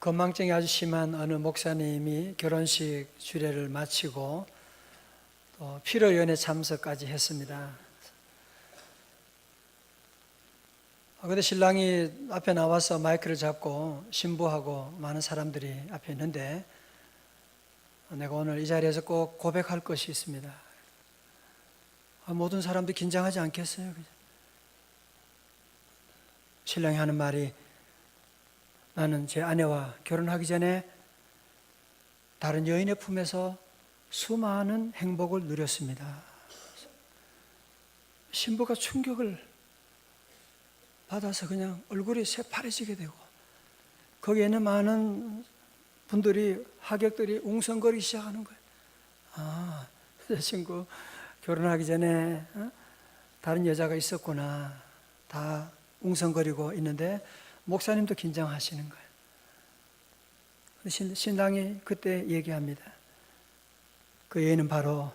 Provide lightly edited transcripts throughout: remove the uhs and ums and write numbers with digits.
건망증이 아주 심한 어느 목사님이 결혼식 주례를 마치고 또 피로연회 참석까지 했습니다. 그런데 신랑이 앞에 나와서 마이크를 잡고 신부하고 많은 사람들이 앞에 있는데, 내가 오늘 이 자리에서 꼭 고백할 것이 있습니다. 모든 사람들이 긴장하지 않겠어요? 신랑이 하는 말이, 나는 제 아내와 결혼하기 전에 다른 여인의 품에서 수많은 행복을 누렸습니다. 신부가 충격을 받아서 그냥 얼굴이 새파래지게 되고, 거기에는 많은 분들이, 하객들이 웅성거리기 시작하는 거예요. 여자친구 결혼하기 전에 다른 여자가 있었구나. 다 웅성거리고 있는데 목사님도 긴장하시는 거예요. 신랑이 그때 얘기합니다. 그 여인은 바로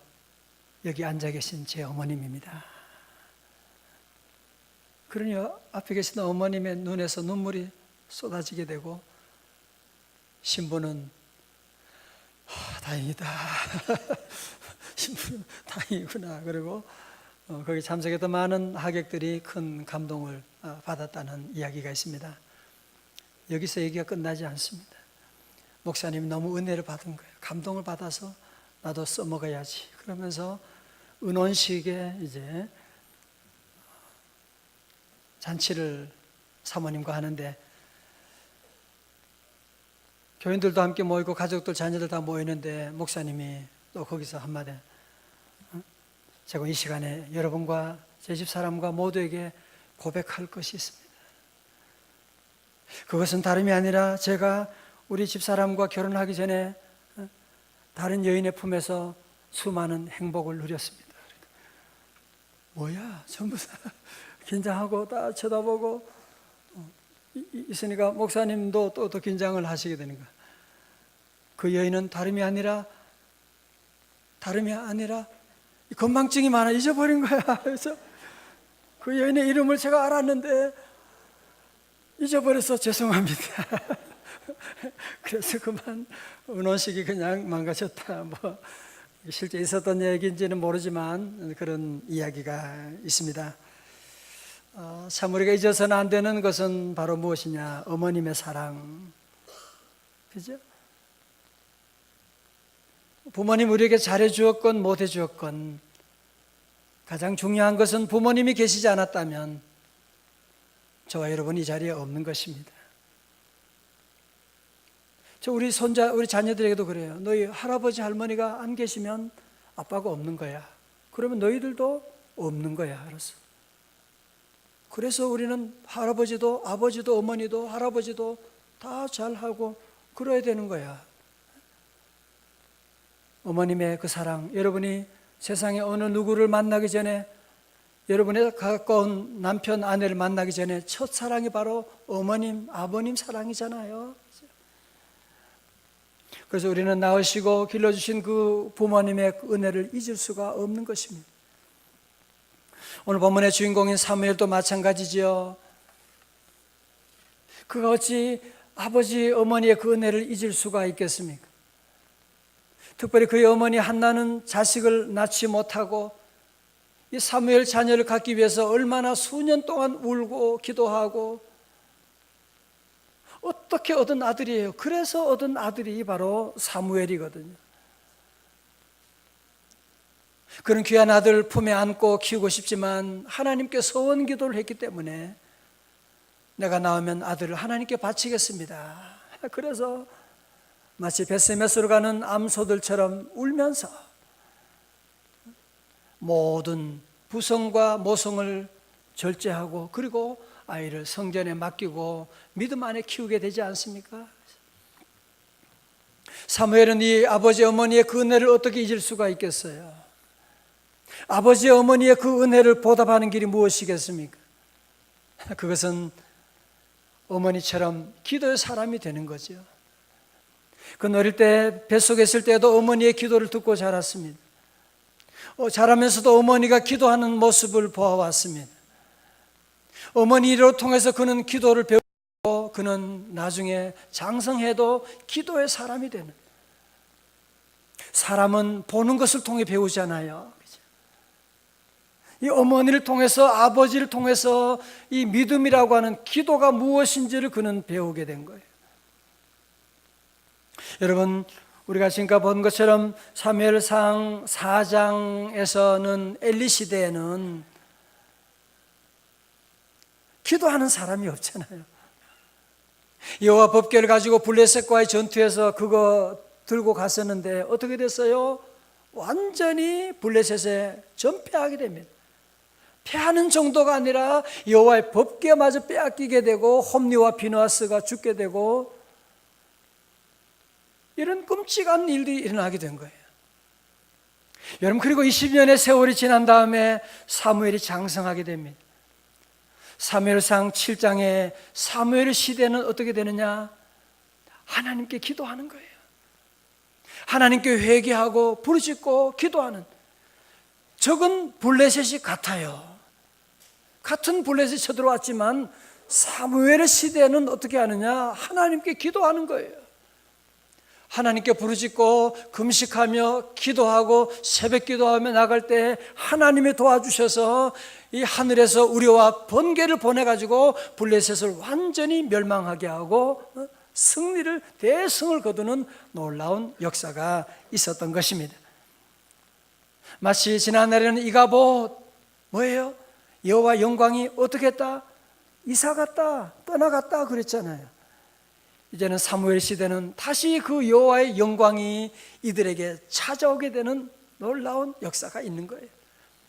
여기 앉아 계신 제 어머님입니다. 그러니 앞에 계신 어머님의 눈에서 눈물이 쏟아지게 되고, 신부는 다행이다. 신부는 다행이구나. 그리고 거기 참석했던 많은 하객들이 큰 감동을 받았다는 이야기가 있습니다. 여기서 얘기가 끝나지 않습니다. 목사님이 너무 은혜를 받은 거예요. 감동을 받아서 나도 써먹어야지. 그러면서 은혼식에 이제 잔치를 사모님과 하는데, 교인들도 함께 모이고 가족들, 자녀들 다 모이는데 목사님이 또 거기서 한마디, 제가 이 시간에 여러분과 제 집사람과 모두에게 고백할 것이 있습니다. 그것은 다름이 아니라 제가 우리 집사람과 결혼하기 전에 다른 여인의 품에서 수많은 행복을 누렸습니다. 뭐야? 전부 다 긴장하고 다 쳐다보고 있으니까 목사님도 또 긴장을 하시게 되는 거예요. 그 여인은 다름이 아니라 건망증이 많아 잊어버린 거야. 그래서 그 여인의 이름을 제가 알았는데 잊어버려서 죄송합니다. 그래서 그만 은혼식이 그냥 망가졌다. 뭐 실제 있었던 얘기인지는 모르지만 그런 이야기가 있습니다. 참 우리가 잊어서는 안 되는 것은 바로 무엇이냐? 어머님의 사랑. 그죠? 부모님 우리에게 잘해 주었건 못 해 주었건, 가장 중요한 것은 부모님이 계시지 않았다면 저와 여러분이 이 자리에 없는 것입니다. 우리 자녀들에게도 그래요. 너희 할아버지 할머니가 안 계시면 아빠가 없는 거야. 그러면 너희들도 없는 거야. 알았어. 그래서 우리는 할아버지도 아버지도 어머니도 할아버지도 다 잘하고 그래야 되는 거야. 어머님의 그 사랑, 여러분이 세상에 어느 누구를 만나기 전에, 여러분의 가까운 남편, 아내를 만나기 전에 첫 사랑이 바로 어머님, 아버님 사랑이잖아요. 그래서 우리는 낳으시고 길러주신 그 부모님의 은혜를 잊을 수가 없는 것입니다. 오늘 본문의 주인공인 사무엘도 마찬가지지요. 그가 어찌 아버지, 어머니의 그 은혜를 잊을 수가 있겠습니까? 특별히 그의 어머니 한나는 자식을 낳지 못하고 이 사무엘 자녀를 갖기 위해서 얼마나 수년 동안 울고 기도하고, 어떻게 얻은 아들이에요. 그래서 얻은 아들이 바로 사무엘이거든요. 그런 귀한 아들 품에 안고 키우고 싶지만 하나님께 서원 기도를 했기 때문에 내가 낳으면 아들을 하나님께 바치겠습니다. 그래서 마치 벳세메스로 가는 암소들처럼 울면서 모든 부성과 모성을 절제하고, 그리고 아이를 성전에 맡기고 믿음 안에 키우게 되지 않습니까? 사무엘은 이 아버지 어머니의 그 은혜를 어떻게 잊을 수가 있겠어요? 아버지 어머니의 그 은혜를 보답하는 길이 무엇이겠습니까? 그것은 어머니처럼 기도의 사람이 되는 거죠. 그 어릴 때 뱃속에 있을 때도 어머니의 기도를 듣고 자랐습니다. 자라면서도 어머니가 기도하는 모습을 보아왔습니다. 어머니를 통해서 그는 기도를 배우고 그는 나중에 장성해도 기도의 사람이 되는, 사람은 보는 것을 통해 배우잖아요. 이 어머니를 통해서, 아버지를 통해서 이 믿음이라고 하는 기도가 무엇인지를 그는 배우게 된 거예요. 여러분, 우리가 지금까지 본 것처럼 사무엘상 4장에서는 엘리 시대에는 기도하는 사람이 없잖아요. 여호와 법궤를 가지고 블레셋과의 전투에서 그거 들고 갔었는데 어떻게 됐어요? 완전히 블레셋에 전패하게 됩니다. 패하는 정도가 아니라 여호와의 법궤마저 빼앗기게 되고 홈리와 비느하스가 죽게 되고 이런 끔찍한 일들이 일어나게 된 거예요. 여러분, 그리고 20년의 세월이 지난 다음에 사무엘이 장성하게 됩니다. 사무엘상 7장에 사무엘 시대는 어떻게 되느냐? 하나님께 기도하는 거예요. 하나님께 회개하고 부르짖고 기도하는, 적은 블레셋이 같아요. 같은 블레셋이 쳐들어왔지만 사무엘의 시대는 어떻게 하느냐? 하나님께 기도하는 거예요. 하나님께 부르짖고 금식하며 기도하고 새벽 기도하며 나갈 때 하나님이 도와주셔서 이 하늘에서 우리와 번개를 보내가지고 블레셋을 완전히 멸망하게 하고 승리를, 대승을 거두는 놀라운 역사가 있었던 것입니다. 마치 지난날에는 이가봇 뭐예요? 여호와 영광이 어떻게 했다? 이사 갔다, 떠나갔다 그랬잖아요. 이제는 사무엘 시대는 다시 그 여호와의 영광이 이들에게 찾아오게 되는 놀라운 역사가 있는 거예요.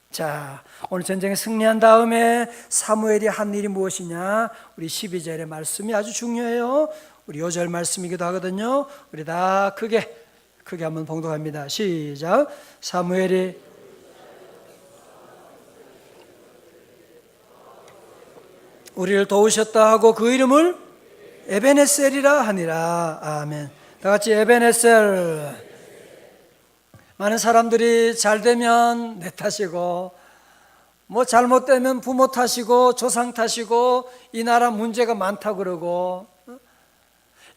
자, 오늘 전쟁에 승리한 다음에 사무엘이 한 일이 무엇이냐? 우리 12절의 말씀이 아주 중요해요. 우리 요절 말씀이기도 하거든요. 우리 다 크게 한번 봉독합니다. 시작. 사무엘이 우리를 도우셨다 하고 그 이름을 에베네셀이라 하니라. 아멘. 다 같이 에베네셀. 많은 사람들이 잘 되면 내 탓이고, 뭐 잘못되면 부모 탓이고 조상 탓이고 이 나라 문제가 많다 그러고,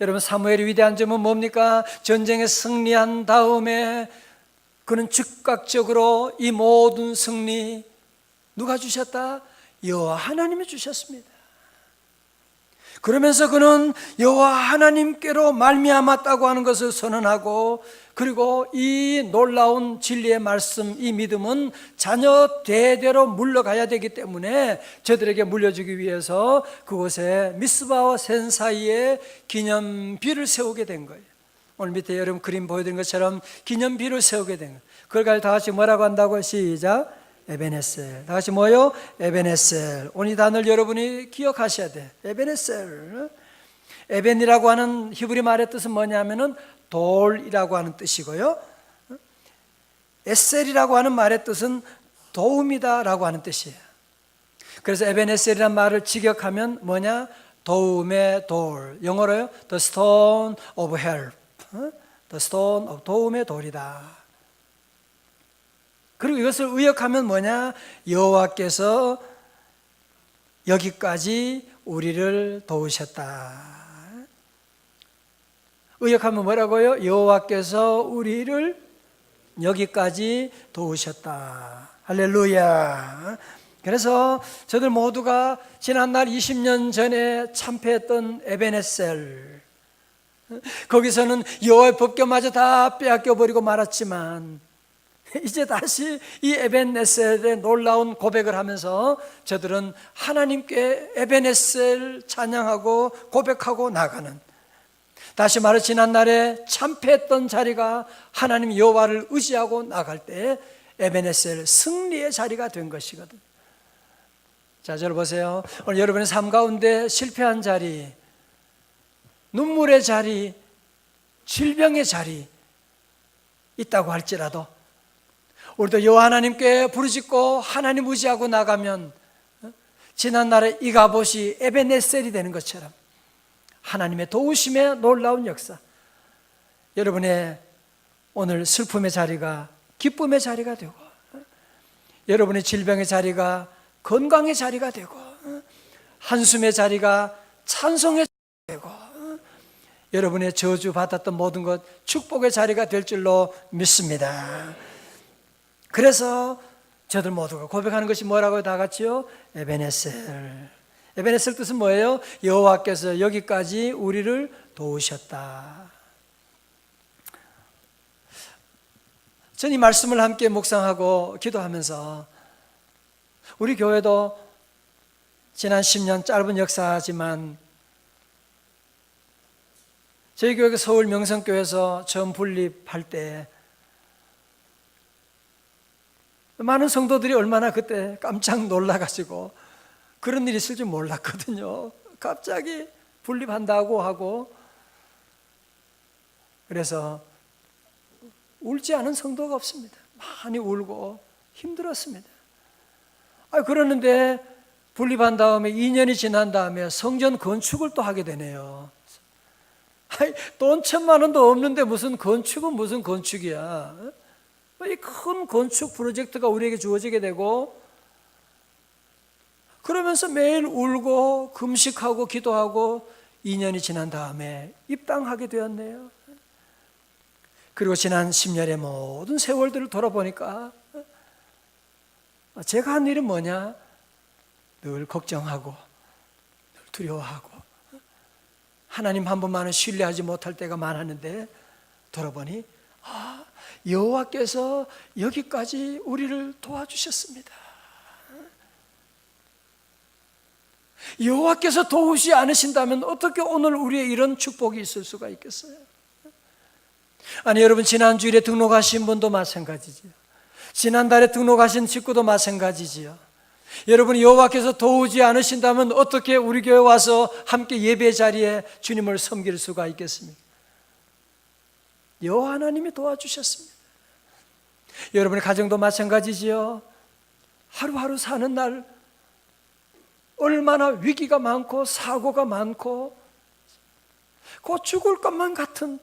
여러분, 사무엘이 위대한 점은 뭡니까? 전쟁에 승리한 다음에 그는 즉각적으로 이 모든 승리 누가 주셨다? 여호와 하나님이 주셨습니다. 그러면서 그는 여호와 하나님께로 말미암았다고 하는 것을 선언하고, 그리고 이 놀라운 진리의 말씀, 이 믿음은 자녀 대대로 물러가야 되기 때문에 저들에게 물려주기 위해서 그곳에 미스바와 센 사이에 기념비를 세우게 된 거예요. 오늘 밑에 여러분 그림 보여드린 것처럼 기념비를 세우게 된 거예요. 그걸 가지고 다 같이 뭐라고 한다고? 시작. 에베네셀. 다 같이 뭐요? 에베네셀. 오늘 이 단어를 여러분이 기억하셔야 돼. 에베네셀. 에벤이라고 하는 히브리 말의 뜻은 뭐냐면은 돌이라고 하는 뜻이고요, 에셀이라고 하는 말의 뜻은 도움이다라고 하는 뜻이에요. 그래서 에베네셀이라는 말을 직역하면 뭐냐? 도움의 돌. 영어로요, the stone of help. the stone of 도움의 돌이다. 그리고 이것을 의역하면 뭐냐? 여호와께서 여기까지 우리를 도우셨다. 의역하면 뭐라고요? 여호와께서 우리를 여기까지 도우셨다. 할렐루야. 그래서 저들 모두가 지난날 20년 전에 참패했던 에베네셀, 거기서는 여호와의 법궤마저 다 빼앗겨버리고 말았지만 이제 다시 이 에벤네셀의 놀라운 고백을 하면서 저들은 하나님께 에벤네셀 찬양하고 고백하고 나가는, 다시 말해 지난날에 참패했던 자리가 하나님 여호와를 의지하고 나갈 때 에벤네셀 승리의 자리가 된 것이거든. 자, 저를 보세요. 오늘 여러분의 삶 가운데 실패한 자리, 눈물의 자리, 질병의 자리 있다고 할지라도 우리도 여호와 하나님께 부르짖고 하나님 의지하고 나가면 지난날의 이가봇이 에벤네셀이 되는 것처럼 하나님의 도우심의 놀라운 역사, 여러분의 오늘 슬픔의 자리가 기쁨의 자리가 되고, 여러분의 질병의 자리가 건강의 자리가 되고, 한숨의 자리가 찬송의 자리가 여러분의 저주 받았던 모든 것 축복의 자리가 될 줄로 믿습니다. 그래서 저들 모두가 고백하는 것이 뭐라고요? 다 같이요? 에베네셀. 에베네셀 뜻은 뭐예요? 여호와께서 여기까지 우리를 도우셨다. 전 이 말씀을 함께 묵상하고 기도하면서 우리 교회도 지난 10년 짧은 역사지만 저희 교회가 서울 명성교회에서 처음 분립할 때 많은 성도들이 얼마나 그때 깜짝 놀라가지고 그런 일이 있을 줄 몰랐거든요. 갑자기 분립한다고 하고, 그래서 울지 않은 성도가 없습니다. 많이 울고 힘들었습니다. 그러는데 분립한 다음에 2년이 지난 다음에 성전 건축을 또 하게 되네요. 돈 1,000만 원도 없는데 무슨 건축은 무슨 건축이야. 이 큰 건축 프로젝트가 우리에게 주어지게 되고, 그러면서 매일 울고 금식하고 기도하고 2년이 지난 다음에 입당하게 되었네요. 그리고 지난 10년의 모든 세월들을 돌아보니까 제가 한 일은 뭐냐? 늘 걱정하고 늘 두려워하고 하나님 한 분만은 신뢰하지 못할 때가 많았는데, 돌아보니 여호와께서 여기까지 우리를 도와주셨습니다. 여호와께서 도우시지 않으신다면 어떻게 오늘 우리의 이런 축복이 있을 수가 있겠어요? 아니, 여러분, 지난주일에 등록하신 분도 마찬가지지요. 지난달에 등록하신 직구도 마찬가지지요. 여러분, 여호와께서 도우지 않으신다면 어떻게 우리 교회 와서 함께 예배 자리에 주님을 섬길 수가 있겠습니까? 여호와 하나님이 도와주셨습니다. 여러분의 가정도 마찬가지지요. 하루하루 사는 날 얼마나 위기가 많고 사고가 많고 곧 죽을 것만 같은,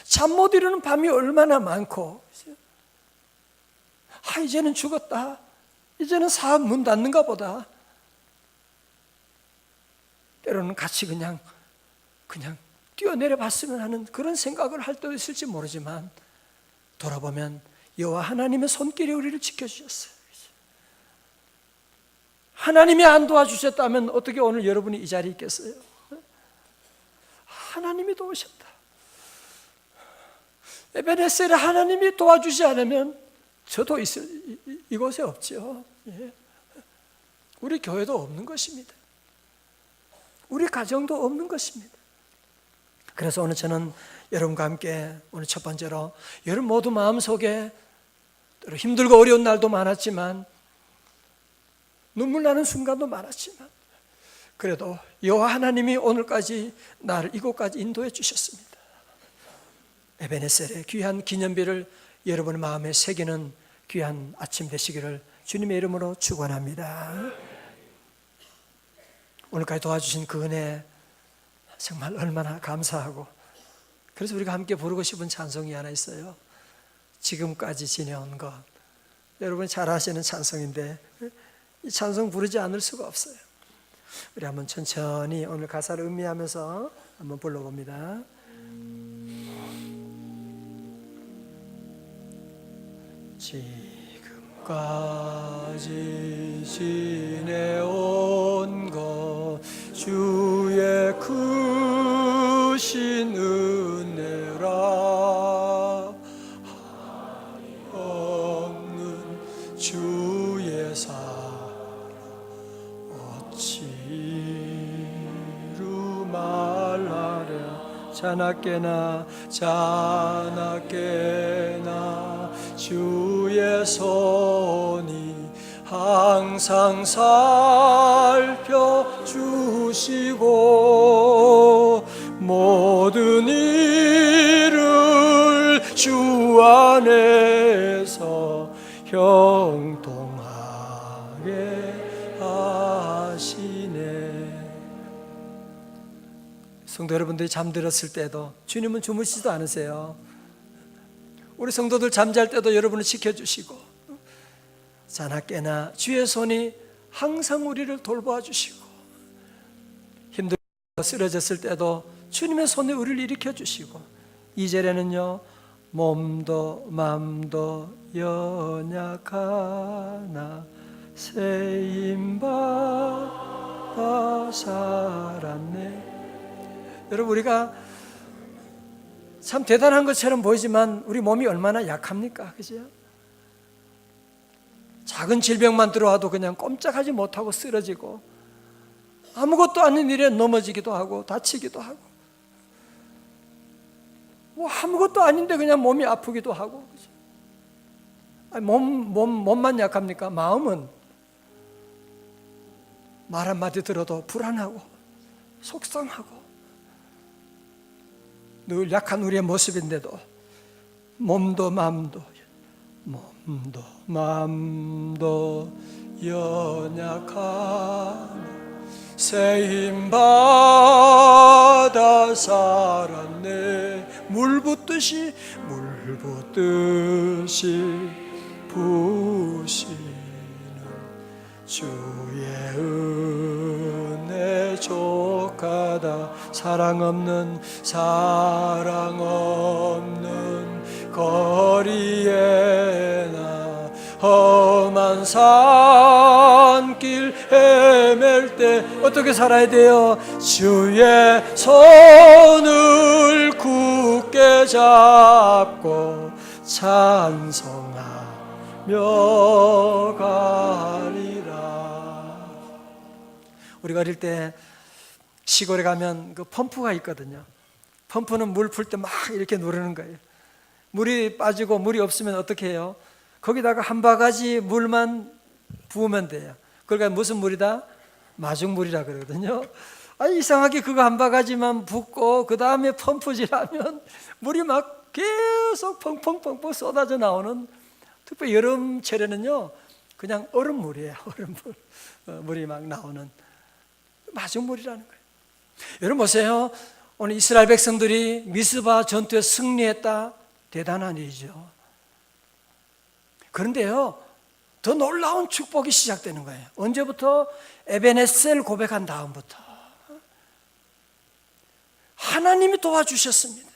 잠 못 이루는 밤이 얼마나 많고, 이제는 죽었다, 이제는 사업 문 닫는가 보다. 때로는 같이 그냥 뛰어내려 봤으면 하는 그런 생각을 할 때도 있을지 모르지만, 돌아보면 여호와 하나님의 손길이 우리를 지켜주셨어요. 하나님이 안 도와주셨다면 어떻게 오늘 여러분이 이 자리에 있겠어요? 하나님이 도우셨다. 에베네셀에 하나님이 도와주지 않으면 저도 이곳에 없죠. 우리 교회도 없는 것입니다. 우리 가정도 없는 것입니다. 그래서 오늘 저는 여러분과 함께 오늘 첫 번째로, 여러분 모두 마음속에 힘들고 어려운 날도 많았지만, 눈물 나는 순간도 많았지만, 그래도 여호와 하나님이 오늘까지 나를 이곳까지 인도해 주셨습니다. 에베네셀의 귀한 기념비를 여러분의 마음에 새기는 귀한 아침 되시기를 주님의 이름으로 축원합니다. 오늘까지 도와주신 그 은혜 정말 얼마나 감사하고, 그래서 우리가 함께 부르고 싶은 찬송이 하나 있어요. 지금까지 지내온 것. 여러분이 잘 아시는 찬송인데 이 찬송 부르지 않을 수가 없어요. 우리 한번 천천히 오늘 가사를 음미하면서 한번 불러봅니다. 지금까지 지내온 것 주의 크신 은혜라, 없는 주의 사랑 어찌루 말하랴. 자나깨나 주의 손이 항상 살펴주시고, 모든 일을 주 안에서 형통하게 하시네. 성도 여러분들이 잠들었을 때도 주님은 주무시지도 않으세요. 우리 성도들 잠잘 때도 여러분을 지켜주시고, 자나깨나 주의 손이 항상 우리를 돌보아 주시고, 힘들고 쓰러졌을 때도 주님의 손에 우리를 일으켜 주시고, 2절에는요 몸도 맘도 연약하나 세임받아 살았네. 여러분, 우리가 참 대단한 것처럼 보이지만 우리 몸이 얼마나 약합니까? 그죠? 작은 질병만 들어와도 그냥 꼼짝하지 못하고 쓰러지고, 아무것도 아닌 일에 넘어지기도 하고 다치기도 하고, 뭐 아무것도 아닌데 그냥 몸이 아프기도 하고. 그죠? 아니, 몸만 약합니까? 마음은 말 한마디 들어도 불안하고 속상하고 늘 약한 우리의 모습인데도 몸도 마음도 연약한 세임받아 살았네. 물 붓듯이 부시는 주의 은혜 족하다. 사랑 없는 거리에 나 험한 산길 헤맬 때 어떻게 살아야 돼요? 주의 손을 굳게 잡고 찬송하며 가리라. 우리가 어릴 때 시골에 가면 그 펌프가 있거든요. 펌프는 물 풀 때 막 이렇게 누르는 거예요. 물이 빠지고 물이 없으면 어떻게 해요? 거기다가 한 바가지 물만 부으면 돼요. 그러니까 무슨 물이다? 마중물이라 그러거든요. 이상하게 그거 한 바가지만 붓고 그 다음에 펌프질하면 물이 막 계속 펑펑펑펑 쏟아져 나오는, 특히 여름철에는요 그냥 얼음물이에요. 얼음물. 물이 막 나오는 마중물이라는 거예요. 여러분 보세요. 오늘 이스라엘 백성들이 미스바 전투에 승리했다. 대단한 일이죠. 그런데요 더 놀라운 축복이 시작되는 거예요. 언제부터? 에베네셀 고백한 다음부터 하나님이 도와주셨습니다.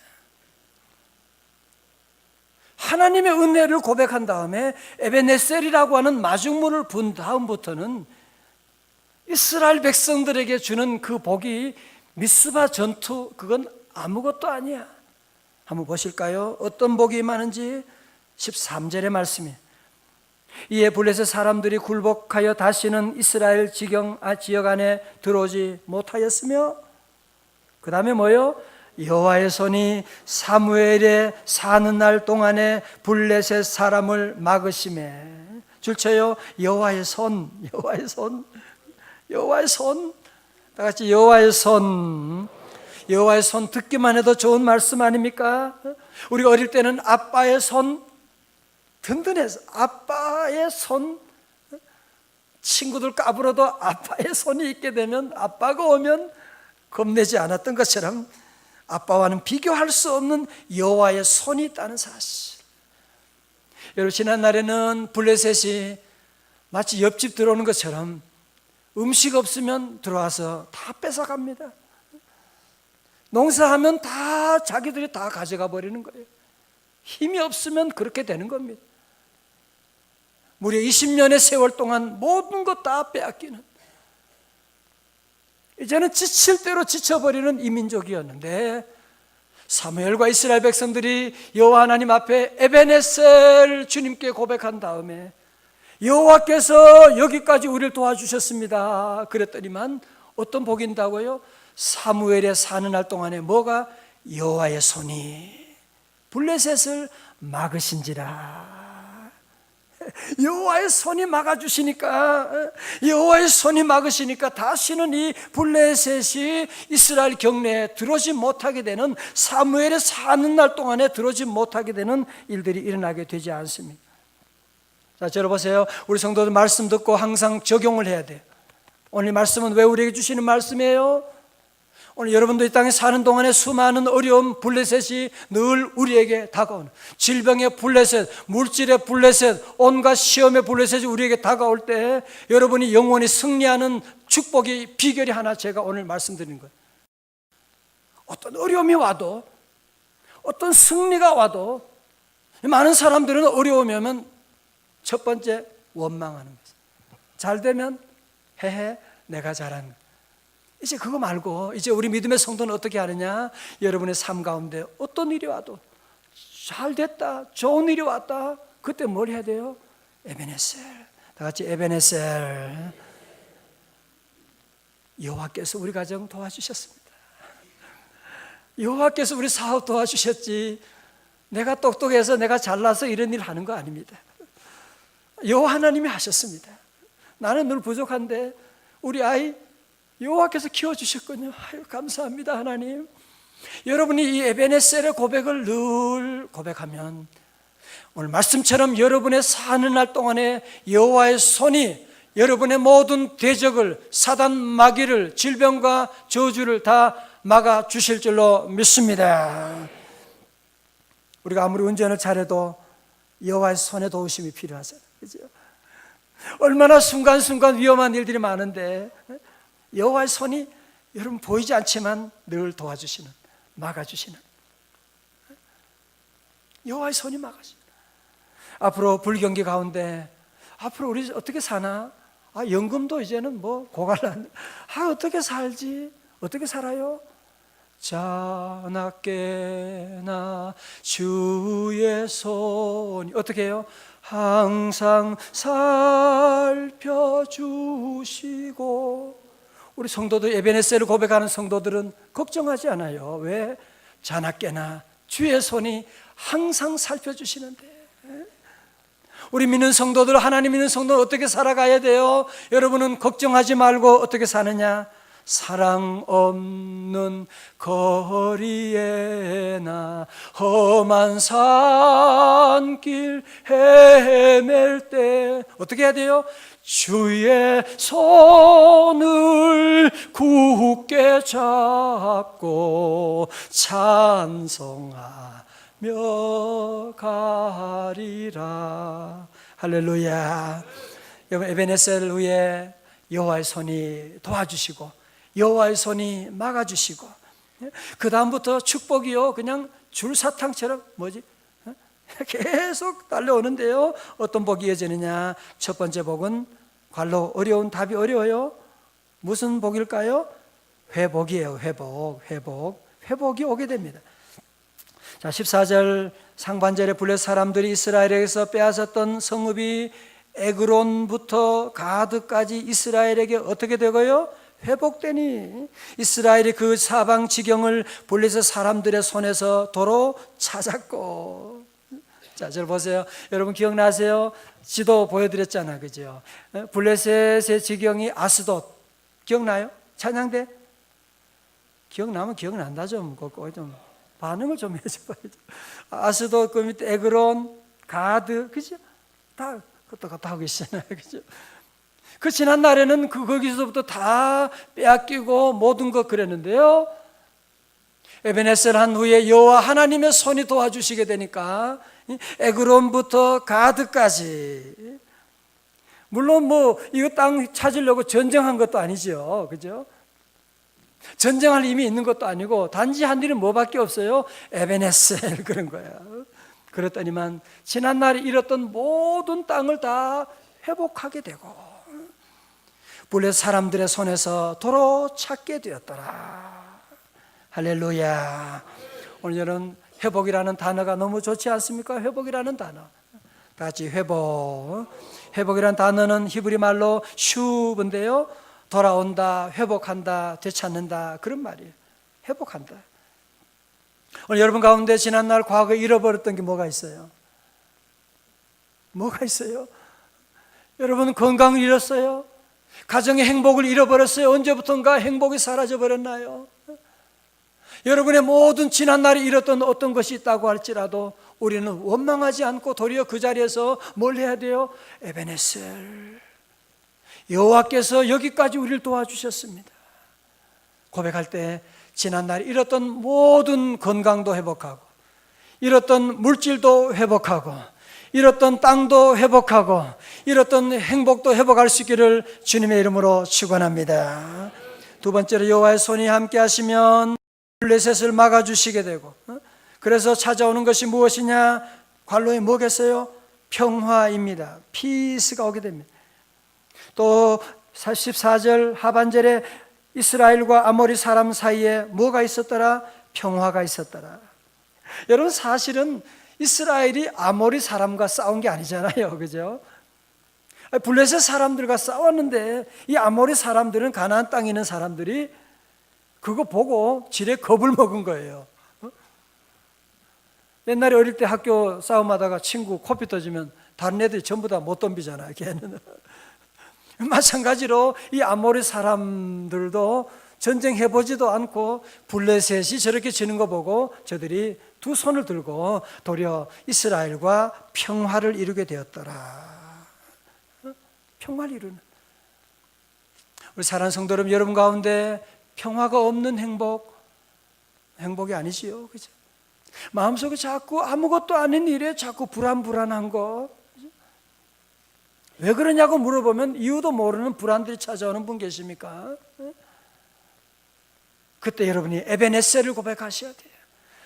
하나님의 은혜를 고백한 다음에 에베네셀이라고 하는 마중물을 분 다음부터는 이스라엘 백성들에게 주는 그 복이 미스바 전투, 그건 아무것도 아니야. 한번 보실까요? 어떤 복이 임하는지 13절의 말씀이. 이에 블레셋 사람들이 굴복하여 다시는 이스라엘 지역 안에 들어오지 못하였으며, 그 다음에 뭐요? 여호와의 손이 사무엘의 사는 날 동안에 블레셋 사람을 막으시매. 줄쳐요. 여호와의 손. 다 같이 여호와의 손. 여호와의 손 듣기만 해도 좋은 말씀 아닙니까? 우리가 어릴 때는 아빠의 손 든든해서, 아빠의 손, 친구들 까불어도 아빠의 손이 있게 되면, 아빠가 오면 겁내지 않았던 것처럼 아빠와는 비교할 수 없는 여호와의 손이 있다는 사실. 여러분, 지난날에는 블레셋이 마치 옆집 들어오는 것처럼 음식 없으면 들어와서 다 뺏어갑니다. 농사하면 다 자기들이 다 가져가 버리는 거예요. 힘이 없으면 그렇게 되는 겁니다. 무려 20년의 세월 동안 모든 것 다 빼앗기는, 이제는 지칠 대로 지쳐버리는 이 민족이었는데, 사무엘과 이스라엘 백성들이 여호와 하나님 앞에 에베네셀 주님께 고백한 다음에 여호와께서 여기까지 우리를 도와주셨습니다 그랬더니만 어떤 복이 있다고요? 사무엘의 사는 날 동안에 뭐가? 여호와의 손이 블레셋을 막으신지라. 여호와의 손이 막아주시니까, 여호와의 손이 막으시니까 다시는 이 블레셋이 이스라엘 경내에 들어오지 못하게 되는, 사무엘의 사는 날 동안에 들어오지 못하게 되는 일들이 일어나게 되지 않습니다. 자, 들어보세요. 우리 성도들 말씀 듣고 항상 적용을 해야 돼요. 오늘 말씀은 왜 우리에게 주시는 말씀이에요? 오늘 여러분도 이 땅에 사는 동안에 수많은 어려움, 블레셋이 늘 우리에게 다가오는, 질병의 블레셋, 물질의 블레셋, 온갖 시험의 블레셋이 우리에게 다가올 때 여러분이 영원히 승리하는 축복의 비결이 하나 제가 오늘 말씀드리는 거예요. 어떤 어려움이 와도, 어떤 승리가 와도, 많은 사람들은 어려움이 오면 첫 번째 원망하는 거죠. 잘 되면 헤헤 내가 잘한 거. 이제 그거 말고 이제 우리 믿음의 성도는 어떻게 하느냐? 여러분의 삶 가운데 어떤 일이 와도 잘 됐다, 좋은 일이 왔다, 그때 뭘 해야 돼요? 에베네셀. 다 같이 에베네셀. 여호와께서 우리 가정 도와주셨습니다. 여호와께서 우리 사업 도와주셨지, 내가 똑똑해서 내가 잘나서 이런 일 하는 거 아닙니다. 여호와 하나님이 하셨습니다. 나는 늘 부족한데 우리 아이 여호와께서 키워주셨군요. 아유, 감사합니다 하나님. 여러분이 이 에베네셀의 고백을 늘 고백하면 오늘 말씀처럼 여러분의 사는 날 동안에 여호와의 손이 여러분의 모든 대적을, 사단 마귀를, 질병과 저주를 다 막아 주실 줄로 믿습니다. 우리가 아무리 운전을 잘해도 여호와의 손의 도우심이 필요하잖아요. 그죠? 얼마나 순간순간 위험한 일들이 많은데 여호와의 손이 여러분 보이지 않지만 늘 도와주시는, 막아주시는, 여호와의 손이 막아주시는. 앞으로 불경기 가운데 앞으로 우리 어떻게 사나? 연금도 이제는 뭐 고갈난. 어떻게 살지? 어떻게 살아요? 자나깨나 주의 손이 어떻게 해요? 항상 살펴주시고. 우리 성도들, 에베네셀을 고백하는 성도들은 걱정하지 않아요. 왜? 자나깨나 주의 손이 항상 살펴주시는데. 우리 믿는 성도들, 하나님 믿는 성도는 어떻게 살아가야 돼요? 여러분은 걱정하지 말고 어떻게 사느냐? 사랑 없는 거리에나 험한 산길 헤맬 때 어떻게 해야 돼요? 주의 손을 굳게 잡고 찬송하며 가리라. 할렐루야. 여러분, 에베네셀 위에 여호와의 손이 도와주시고 여호와의 손이 막아주시고, 그 다음부터 축복이요 그냥 줄사탕처럼 계속 달려오는데요. 어떤 복이 이어지느냐? 첫 번째 복은 관로, 어려운 답이 어려워요. 무슨 복일까요? 회복이에요. 회복이 오게 됩니다. 자, 14절 상반절에 블레 사람들이 이스라엘에게서 빼앗았던 성읍이 에그론부터 가드까지 이스라엘에게 어떻게 되고요? 회복되니 이스라엘이 그 사방 지경을 블레셋 사람들의 손에서 도로 찾았고. 자, 저 보세요. 여러분 기억나세요? 지도 보여드렸잖아, 그죠? 블레셋의 지경이 아스돗. 기억나요? 찬양대? 기억나면 기억난다 좀 반응을 좀 해줘봐야죠. 아스돗, 그 밑에 에그론, 가드, 그죠? 다 그것도 하고 계시잖아요, 그죠? 그 지난 날에는 거기서부터 다 빼앗기고 모든 것 그랬는데요. 에베네셀 한 후에 여호와 하나님의 손이 도와주시게 되니까 에그론부터 가드까지, 물론 이거 땅 찾으려고 전쟁한 것도 아니죠, 그죠? 전쟁할 힘이 있는 것도 아니고 단지 한 일은 뭐밖에 없어요? 에베네셀 그런 거야. 그랬더니만 지난날에 잃었던 모든 땅을 다 회복하게 되고 블레셋 사람들의 손에서 도로 찾게 되었더라. 할렐루야. 오늘 여러분, 회복이라는 단어가 너무 좋지 않습니까? 회복이라는 단어. 다 같이 회복. 회복이라는 단어는 히브리 말로 슈브인데요, 돌아온다, 회복한다, 되찾는다, 그런 말이에요. 회복한다. 오늘 여러분 가운데 지난날 과거에 잃어버렸던 게 뭐가 있어요? 뭐가 있어요? 여러분 건강을 잃었어요? 가정의 행복을 잃어버렸어요? 언제부턴가 행복이 사라져버렸나요? 여러분의 모든 지난날에 잃었던 어떤 것이 있다고 할지라도 우리는 원망하지 않고 도리어 그 자리에서 뭘 해야 돼요? 에베네셀, 여호와께서 여기까지 우리를 도와주셨습니다. 고백할 때 지난날에 잃었던 모든 건강도 회복하고, 잃었던 물질도 회복하고, 잃었던 땅도 회복하고, 잃었던 행복도 회복할 수 있기를 주님의 이름으로 축원합니다. 두 번째로 여호와의 손이 함께 하시면 블레셋을 막아주시게 되고, 그래서 찾아오는 것이 무엇이냐? 관로에 뭐겠어요? 평화입니다. 피스가 오게 됩니다. 또 14절 하반절에 이스라엘과 아모리 사람 사이에 뭐가 있었더라? 평화가 있었더라. 여러분, 사실은 이스라엘이 아모리 사람과 싸운 게 아니잖아요, 그죠? 블레셋 사람들과 싸웠는데 이 아모리 사람들은, 가나안 땅에 있는 사람들이 그거 보고 지레 겁을 먹은 거예요. 옛날에 어릴 때 학교 싸움하다가 친구 코피 터지면 다른 애들이 전부 다 못 덤비잖아요, 걔는. 마찬가지로 이 아모리 사람들도 전쟁해보지도 않고 블레셋이 저렇게 지는 거 보고 저들이 두 손을 들고 도리어 이스라엘과 평화를 이루게 되었더라. 평화를 이루는, 우리 사랑하는 성도 여러분, 여러분 가운데 평화가 없는 행복이 아니지요, 그죠? 마음속에 자꾸 아무것도 아닌 일에 자꾸 불안한 거, 왜 그러냐고 물어보면 이유도 모르는 불안들이 찾아오는 분 계십니까? 그때 여러분이 에베네셀을 고백하셔야 돼요.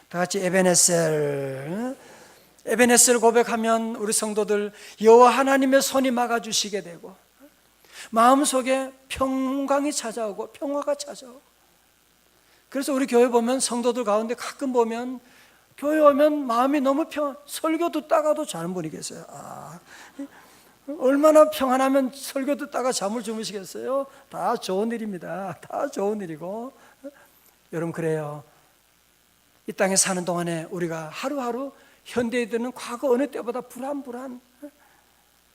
다 같이 에베네셀 고백하면 우리 성도들 여호와 하나님의 손이 막아주시게 되고 마음속에 평강이 찾아오고 평화가 찾아오고, 그래서 우리 교회 보면 성도들 가운데 가끔 보면 교회 오면 마음이 너무 설교 듣다가도 자는 분이 계세요. 얼마나 평안하면 설교 듣다가 잠을 주무시겠어요? 다 좋은 일입니다. 다 좋은 일이고, 여러분 그래요. 이 땅에 사는 동안에 우리가 하루하루 현대인들은 과거 어느 때보다 불안.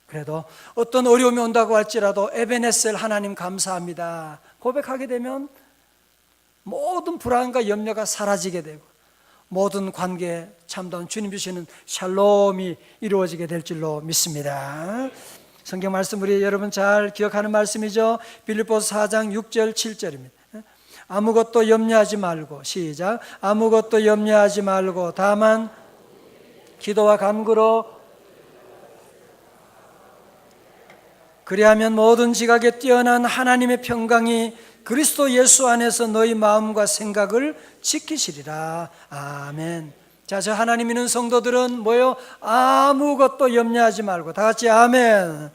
그래도 어떤 어려움이 온다고 할지라도 에베네셀 하나님 감사합니다 고백하게 되면 모든 불안과 염려가 사라지게 되고 모든 관계에 참다운 주님 주시는 샬롬이 이루어지게 될 줄로 믿습니다. 성경 말씀 우리 여러분 잘 기억하는 말씀이죠. 빌립보서 4장 6절 7절입니다. 아무것도 염려하지 말고, 시작, 아무것도 염려하지 말고 다만 기도와 간구로, 그리하면 모든 지각에 뛰어난 하나님의 평강이 그리스도 예수 안에서 너희 마음과 생각을 지키시리라. 아멘. 자, 저 하나님 믿는 성도들은 뭐요? 아무것도 염려하지 말고, 다 같이 아멘.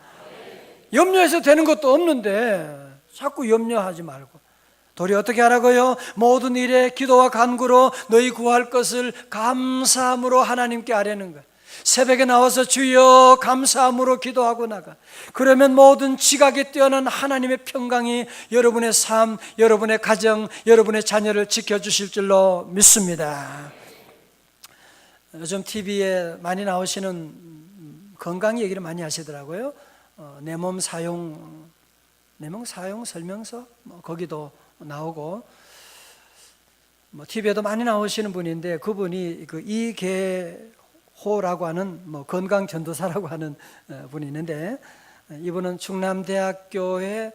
염려해서 되는 것도 없는데 자꾸 염려하지 말고 도리어 어떻게 하라고요? 모든 일에 기도와 간구로 너희 구할 것을 감사함으로 하나님께 아뢰는 것. 새벽에 나와서 주여 감사함으로 기도하고 나가. 그러면 모든 지각에 뛰어난 하나님의 평강이 여러분의 삶, 여러분의 가정, 여러분의 자녀를 지켜주실 줄로 믿습니다. 요즘 TV에 많이 나오시는 건강 얘기를 많이 하시더라고요. 내 몸 사용 설명서 거기도 나오고, TV에도 많이 나오시는 분인데 그분이 그 이계호라고 하는 건강 전도사라고 하는 분이 있는데, 이분은 충남대학교의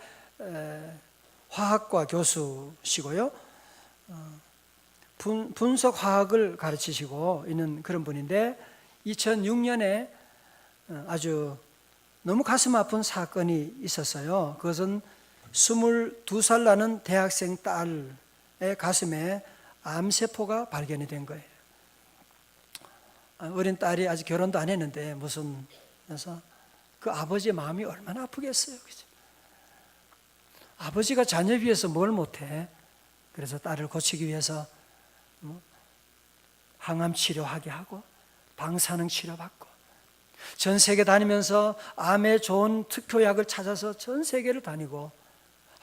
화학과 교수시고요, 분석 화학을 가르치시고 있는 그런 분인데 2006년에 아주 너무 가슴 아픈 사건이 있었어요. 그것은 22살 나는 대학생 딸의 가슴에 암세포가 발견이 된 거예요. 어린 딸이 아직 결혼도 안 했는데 그래서 그 아버지의 마음이 얼마나 아프겠어요, 그죠? 아버지가 자녀 위해서 뭘 못해? 그래서 딸을 고치기 위해서 항암 치료하게 하고 방사능 치료받고 전 세계 다니면서 암에 좋은 특효약을 찾아서 전 세계를 다니고,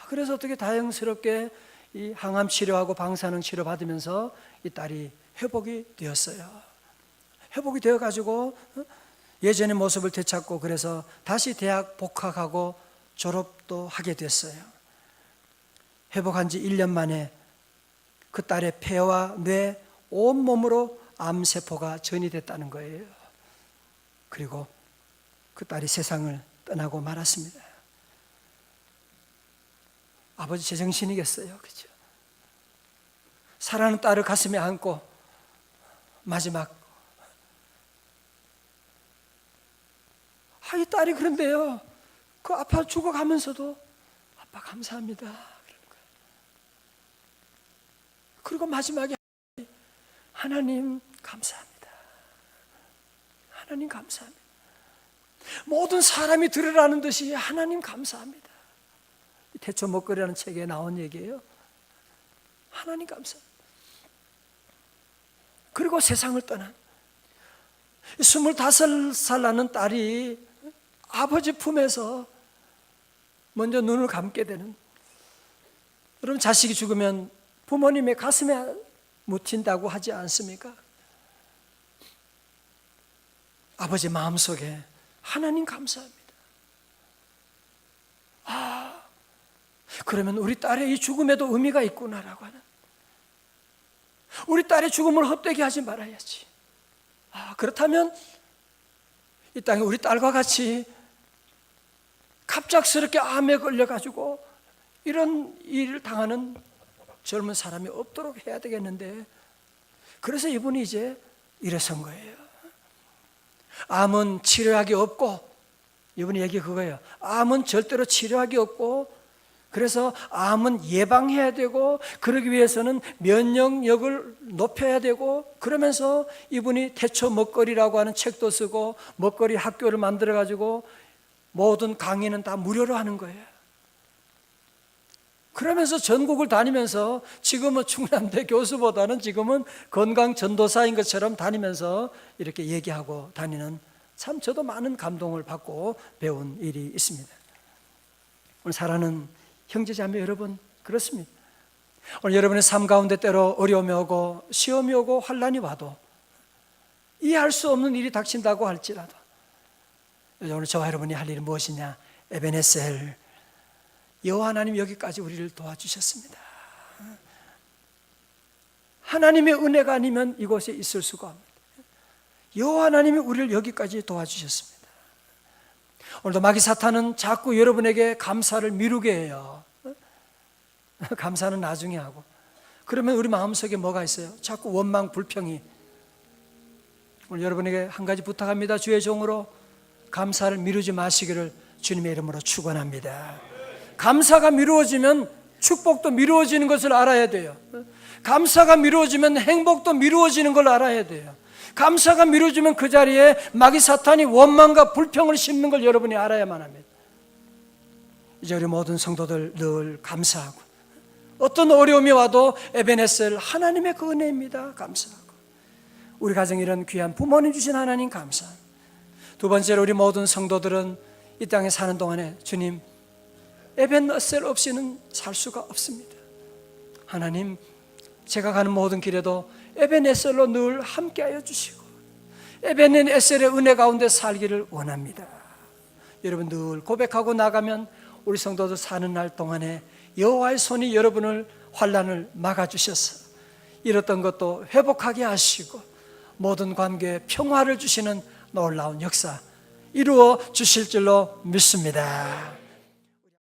그래서 어떻게 다행스럽게 이 항암 치료하고 방사능 치료 받으면서 이 딸이 회복이 되었어요. 회복이 되어가지고 예전의 모습을 되찾고, 그래서 다시 대학 복학하고 졸업도 하게 됐어요. 회복한 지 1년 만에 그 딸의 폐와 뇌, 온몸으로 암세포가 전이됐다는 거예요. 그리고 그 딸이 세상을 떠나고 말았습니다. 아버지 제정신이겠어요, 그죠? 사랑하는 딸을 가슴에 안고 마지막, 이 딸이 그런데요, 그 아빠 죽어가면서도 아빠 감사합니다. 그리고 마지막에 하나님 감사합니다. 하나님 감사합니다. 모든 사람이 들으라는 듯이 하나님 감사합니다. 대처 먹거리라는 책에 나온 얘기예요. 하나님 감사합니다. 그리고 세상을 떠난 25살 나는 딸이 아버지 품에서 먼저 눈을 감게 되는, 여러분 자식이 죽으면 부모님의 가슴에 묻힌다고 하지 않습니까? 아버지 마음속에 하나님 감사합니다. 그러면 우리 딸의 이 죽음에도 의미가 있구나라고 하는, 우리 딸의 죽음을 헛되게 하지 말아야지. 그렇다면 이 땅에 우리 딸과 같이 갑작스럽게 암에 걸려가지고 이런 일을 당하는 젊은 사람이 없도록 해야 되겠는데, 그래서 이분이 이제 일어선 거예요. 암은 치료약이 없고, 이분이 얘기 그거예요. 암은 절대로 치료약이 없고, 그래서 암은 예방해야 되고, 그러기 위해서는 면역력을 높여야 되고, 그러면서 이분이 대처 먹거리라고 하는 책도 쓰고 먹거리 학교를 만들어가지고 모든 강의는 다 무료로 하는 거예요. 그러면서 전국을 다니면서 지금은 충남대 교수보다는 지금은 건강 전도사인 것처럼 다니면서 이렇게 얘기하고 다니는, 참 저도 많은 감동을 받고 배운 일이 있습니다. 오늘 사랑하는 형제자매 여러분, 그렇습니다. 오늘 여러분의 삶 가운데 때로 어려움이 오고 시험이 오고 환난이 와도 이해할 수 없는 일이 닥친다고 할지라도 오늘 저와 여러분이 할 일은 무엇이냐? 에베네셀, 여호와 하나님 여기까지 우리를 도와주셨습니다. 하나님의 은혜가 아니면 이곳에 있을 수가 없습니다. 여호와 하나님이 우리를 여기까지 도와주셨습니다. 오늘도 마귀 사탄은 자꾸 여러분에게 감사를 미루게 해요. 감사는 나중에 하고. 그러면 우리 마음속에 뭐가 있어요? 자꾸 원망, 불평이. 오늘 여러분에게 한 가지 부탁합니다. 주의 종으로 감사를 미루지 마시기를 주님의 이름으로 축원합니다. 감사가 미루어지면 축복도 미루어지는 것을 알아야 돼요. 감사가 미루어지면 행복도 미루어지는 걸 알아야 돼요. 감사가 미루어지면 그 자리에 마귀 사탄이 원망과 불평을 심는 걸 여러분이 알아야만 합니다. 이제 우리 모든 성도들 늘 감사하고, 어떤 어려움이 와도 에베네셀, 하나님의 그 은혜입니다. 감사하고, 우리 가정에 이런 귀한 부모님 주신 하나님 감사합니다. 두 번째로 우리 모든 성도들은 이 땅에 사는 동안에 주님, 에베네셀 없이는 살 수가 없습니다. 하나님, 제가 가는 모든 길에도 에베네셀로 늘 함께하여 주시고 에베네셀의 은혜 가운데 살기를 원합니다. 여러분 늘 고백하고 나가면 우리 성도들 사는 날 동안에 여호와의 손이 여러분을 환난을 막아주셔서 잃었던 것도 회복하게 하시고 모든 관계에 평화를 주시는 놀라운 역사 이루어 주실 줄로 믿습니다.